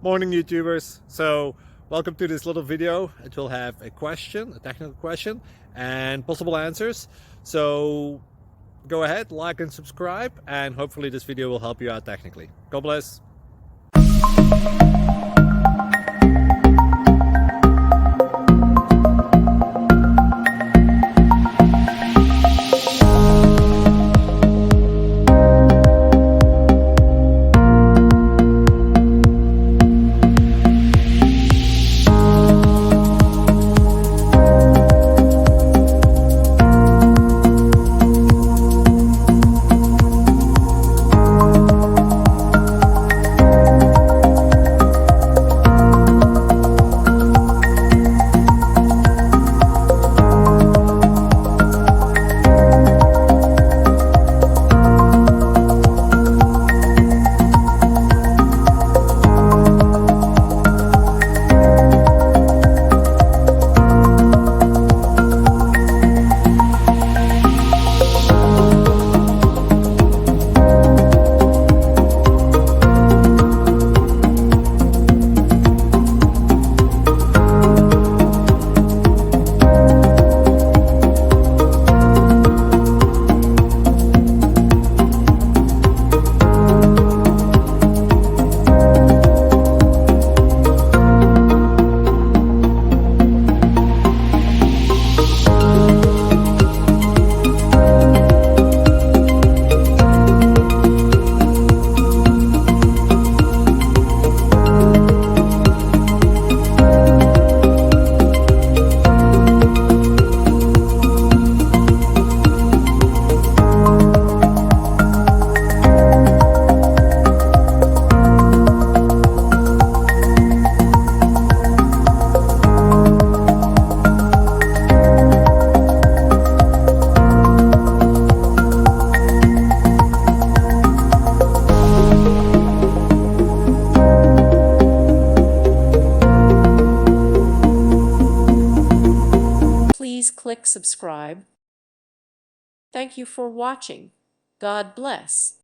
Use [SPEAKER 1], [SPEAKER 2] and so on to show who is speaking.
[SPEAKER 1] Morning YouTubers. So welcome to this little video. It will have a question, a technical question, and possible answers. So go ahead, like and subscribe, and hopefully this video will help you out technically. God bless.
[SPEAKER 2] Please click subscribe. Thank you for watching. God bless.